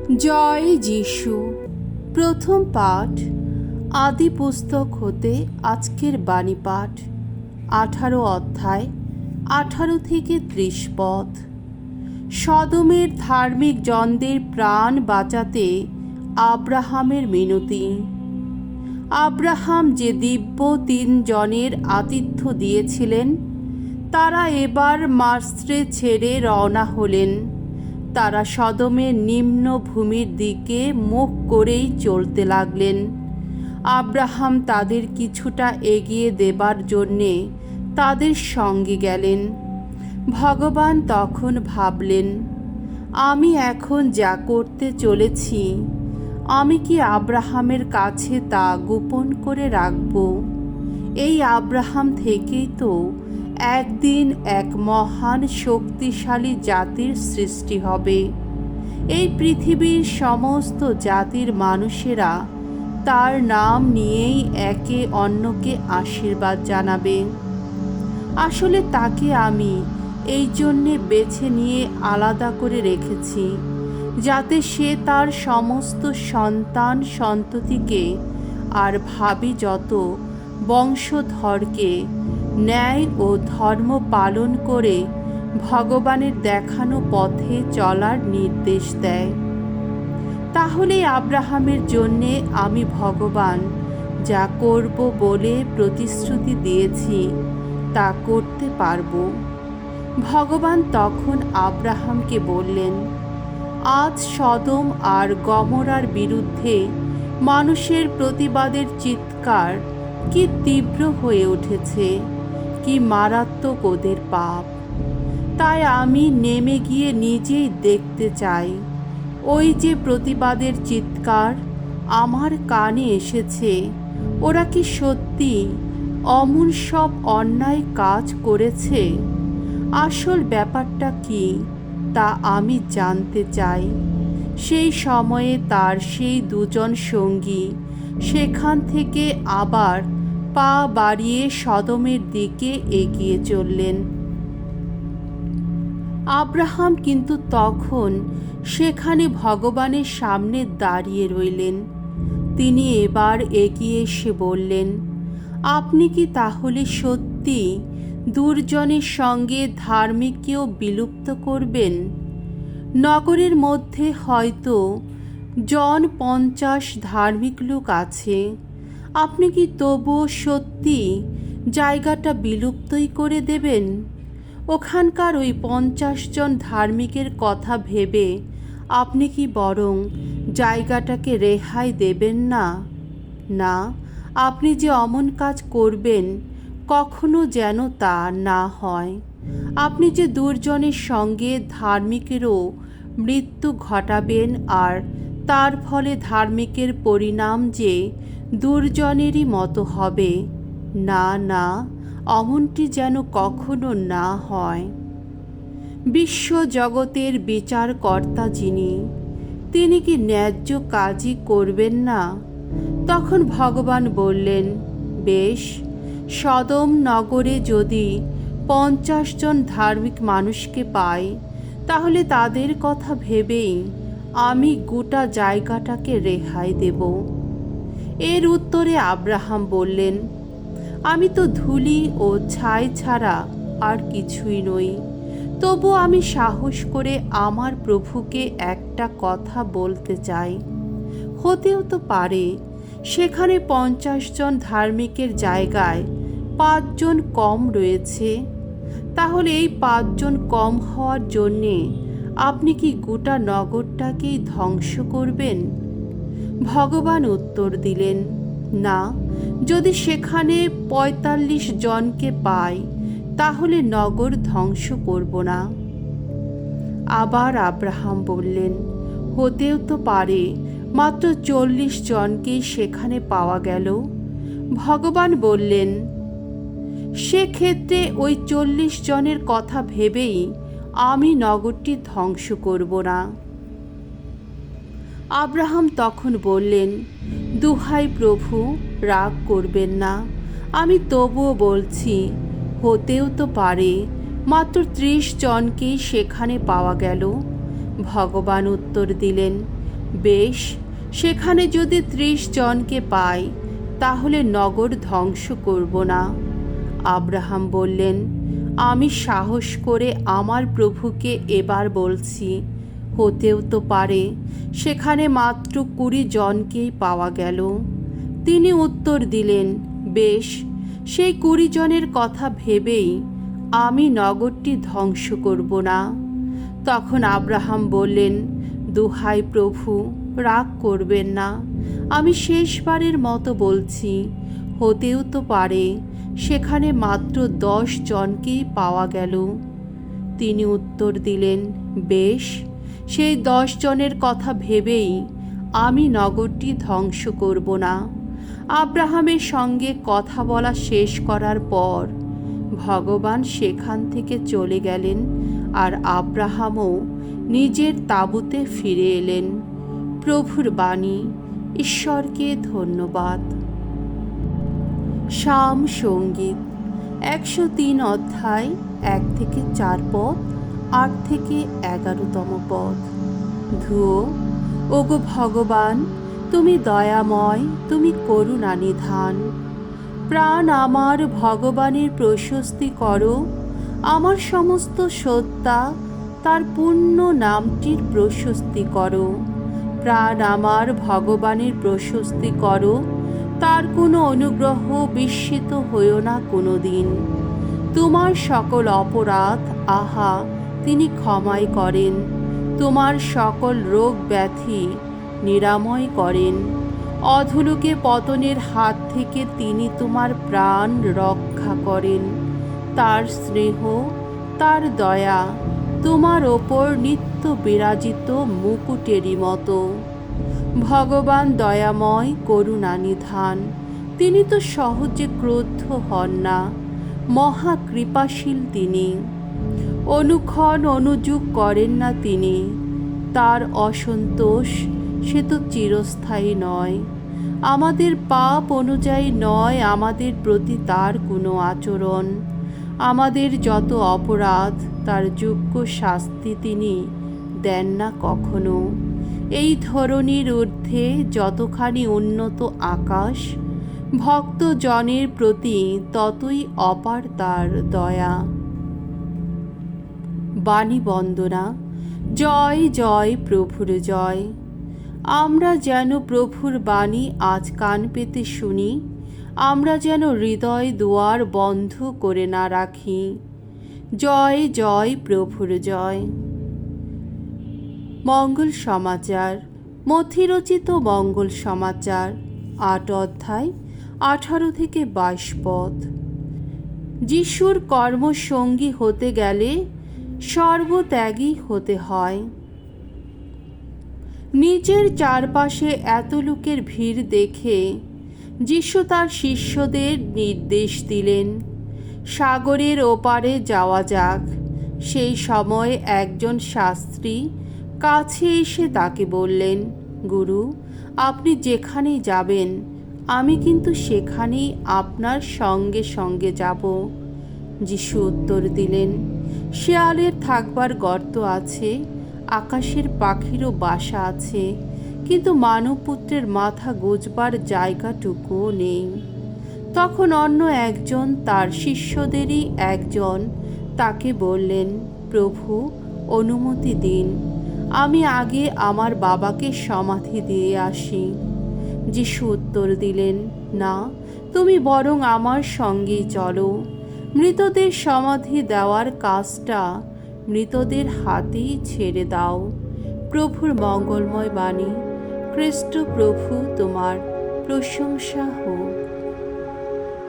জয় যিশু। প্রথম পাঠ আদি পুস্তক হতে আজকের বাণী পাঠ 18 অধ্যায় 18 থেকে 30 পদ। সদমের ধার্মিক জনদের প্রাণ বাঁচাতে আব্রাহামের মিনতি। আব্রাহাম যে দিব্য 3 জনের আতিথ্য দিয়েছিলেন, তারা এবার মাস্ত্রে ছেড়ে রওনা হলেন। তারা সদমের নিম্ন ভূমির দিকে মুখ করেই চলতে লাগলেন। আব্রাহাম তাদের কিছুটা এগিয়ে দেবার জন্যে তাদের সঙ্গে গেলেন। ভগবান তখন ভাবলেন, আমি এখন যা করতে চলেছি, আমি কি আব্রাহামের কাছে তা গোপন করে রাখব? এই আব্রাহাম থেকেই তো একদিন এক মহান শক্তিশালী জাতির সৃষ্টি হবে। এই পৃথিবীর সমস্ত জাতির মানুষেরা তার নাম নিয়েই একে অন্যকে আশীর্বাদ জানাবে। আসলে তাকে আমি এই জন্যে বেছে নিয়ে আলাদা করে রেখেছি, যাতে সে তার সমস্ত সন্তান সন্ততিকে আর ভাবি যত বংশধরকে ন্যায় ও ধর্ম পালন করে ভগবানের দেখানো পথে চলার নির্দেশ দেয়। তাহলে আব্রাহামের জন্যে আমি ভগবান যা করব বলে প্রতিশ্রুতি দিয়েছি তা করতে পারব। ভগবান তখন আব্রাহামকে বললেন, আজ সদম আর গমরার বিরুদ্ধে মানুষের প্রতিবাদের চিৎকার কি তীব্র হয়ে উঠেছে, কি মারাত্মক ওদের পাপ। তাই আমি নেমে গিয়ে নিজেই দেখতে চাই, ওই যে প্রতিবাদের চিৎকার আমার কানে এসেছে, ওরা কি সত্যি অমন সব অন্যায় কাজ করেছে? আসল ব্যাপারটা কি তা আমি জানতে চাই। সেই সময়ে তার সেই 2 জন সঙ্গী সেখান থেকে আবার পা বাড়িয়ে সদমের দিকে এগিয়ে চললেন। আব্রাহাম কিন্তু তখন সেখানে ভগবানের সামনে দাঁড়িয়ে রইলেন। তিনি এবার এগিয়ে এসে বললেন, আপনি কি তাহলে সত্যি দুর্জনের সঙ্গে ধার্মিককেও বিলুপ্ত করবেন? নগরের মধ্যে হয়তো 50 ধার্মিক লোক আছে, আপনি কি তবুও সত্যি জায়গাটা বিলুপ্তই করে দেবেন? ওখানকার ওই 50 জন ধার্মিকের কথা ভেবে আপনি কি বরং জায়গাটাকে রেহাই দেবেন না? না, আপনি যে অমন কাজ করবেন কখনো যেন তা না হয়। আপনি যে দুর্জনের সঙ্গে ধার্মিকেরও মৃত্যু ঘটাবেন, আর তার ফলে ধার্মিকের পরিণাম যে দুর্জনেরই মতো হবে, না না, অমনটি যেন কখনো না হয়। বিশ্ব জগতের বিচারকর্তা যিনি, তিনি কি ন্যায্য কাজই করবেন না? তখন ভগবান বললেন, বেশ, সদম নগরে যদি 50 জন ধার্মিক মানুষকে পাই, তাহলে তাদের কথা ভেবেই আমি গোটা জায়গাটাকে রেহাই দেব। এর উত্তরে আব্রাহাম বললেন, আমি তো ধুলি ও ছাই ছাড়া আর কিছুই নই, তবু আমি সাহস করে আমার প্রভুকে একটা কথা বলতে চাই। হতেও তো পারে সেখানে 50 জন ধার্মিকের জায়গায় 5 জন কম রয়েছে। তাহলে এই 5 জন কম হওয়ার জন্যে আপনি কি গোটা নগরটাকেই ধ্বংস করবেন? ভগবান উত্তর দিলেন, না, যদি সেখানে 45 জনকে পাই, তাহলে নগর ধ্বংস করব না। আবার আব্রাহাম বললেন, হতেও তো পারে মাত্র 40 জনকেই সেখানে পাওয়া গেল। ভগবান বললেন, সেক্ষেত্রে ওই 40 জনের কথা ভেবেই আমি নগরটি ধ্বংস করব না। আব্রাহাম তখন বললেন, দুহাই প্রভু, রাগ করবেন না, আমি তবুও বলছি, হতেও তো পারে মাত্র 30 জনকেই সেখানে পাওয়া গেল। ভগবান উত্তর দিলেন, বেশ, সেখানে যদি 30 জনকে পাই তাহলে নগর ধ্বংস করব না। আব্রাহাম বললেন, আমি সাহস করে আমার প্রভুকে এবার বলছি, হতেও তো পারে সেখানে মাত্র 20 জনকেই পাওয়া গেল। তিনি উত্তর দিলেন, বেশ, সেই 20 জনের কথা ভেবেই আমি নগরটি ধ্বংস করব না। তখন আব্রাহাম বললেন, দোহাই প্রভু, রাগ করবেন না, আমি শেষবারের মতো বলছি, হতেও তো পারে সেখানে মাত্র 10 জনকেই পাওয়া গেল। তিনি উত্তর দিলেন, বেশ, সেই 10 জনের কথা ভেবেই আমি নগরটি ধ্বংস করব না। আব্রাহামের সঙ্গে কথা বলা শেষ করার পর ভগবান সেখান থেকে চলে গেলেন, আর আব্রাহামও নিজের তাঁবুতে ফিরে এলেন। প্রভুর বাণী। ঈশ্বরকে ধন্যবাদ। শাম সঙ্গীত 103 অধ্যায় 1 থেকে 4 পদ, 8 থেকে 11তম পদ। ধুয়ো, ওগো ভগবান, তুমি দয়াময়, তুমি করুণানিধান। প্রাণ আমার ভগবানের প্রশস্তি করো, আমার সমস্ত সত্তা তার পূর্ণ নামটির প্রশস্তি করো। প্রাণ আমার ভগবানের প্রশস্তি করো, তার কোনো অনুগ্রহ বিস্মিত হইও না কোনো দিন। তোমার সকল অপরাধ, আহা, তিনি ক্ষমাই করেন। তোমার সকল রোগ ব্যাধি নিরাময় করেন। অধোলোকে পতনের হাত থেকে তিনি তোমার প্রাণ রক্ষা করেন। তার স্নেহ, তার দয়া তোমার ওপর নিত্য বিরাজিত মুকুটেরই মতো। ভগবান দয়াময়, করুণানিধান। তিনি তো সহজে ক্রুদ্ধ হন না, মহা কৃপাশীল তিনি। অনুক্ষণ অনুযোগ করেন না তিনি। তার অসন্তোষ সে তো চিরস্থায়ী নয়। আমাদের পাপ অনুযায়ী নয় আমাদের প্রতি তার কোনো আচরণ। আমাদের যত অপরাধ তার যোগ্য শাস্তি তিনি দেন না কখনো। এই ধরনীর ঊর্ধ্বে যতখানি উন্নত আকাশ, ভক্তজনের প্রতি ততই অপার তার দয়া। বাণী বন্দনা। জয় জয় প্রভুর জয়। আমরা যেন প্রভুর বাণী আজ কান পেতে শুনি, আমরা যেন হৃদয় দুয়ার বন্ধ করে না রাখি। জয় জয় প্রভুর জয়। মঙ্গল সমাচার। মথিরচিত মঙ্গল সমাচার 8 অধ্যায় 18 থেকে 22 পদ। যিশুর কর্মসঙ্গী হতে গেলে সর্বত্যাগী হতে হয়। নিজের চারপাশে এত লোকের ভিড় দেখে যিশু তার শিষ্যদের নির্দেশ দিলেন, সাগরের ওপারে যাওয়া যাক। সেই সময় একজন শাস্ত্রী কাছে এসে তাকে বললেন, গুরু, আপনি যেখানেই যাবেন আমি কিন্তু সেখানেই আপনার সঙ্গে সঙ্গে যাব। যিশু উত্তর দিলেন, শেয়ালের থাকবার গর্ত আছে, আকাশের পাখিরও বাসা আছে, কিন্তু মানবপুত্রের মাথা গোজবার জায়গাটুকুও নেই। তখন অন্য একজন, তার শিষ্যদেরই একজন, তাকে বললেন, প্রভু, অনুমতি দিন, আমি আগে আমার বাবাকে সমাধি দিয়ে আসি। যিশু উত্তর দিলেন, না, তুমি বরং আমার সঙ্গেই চলো। মৃতদের সমাধি দেওয়ার কাজটা মৃতদের হাতেই ছেড়ে দাও। প্রভুর মঙ্গলময় বাণী। খ্রিস্ট প্রভু, তোমার প্রশংসা হোক।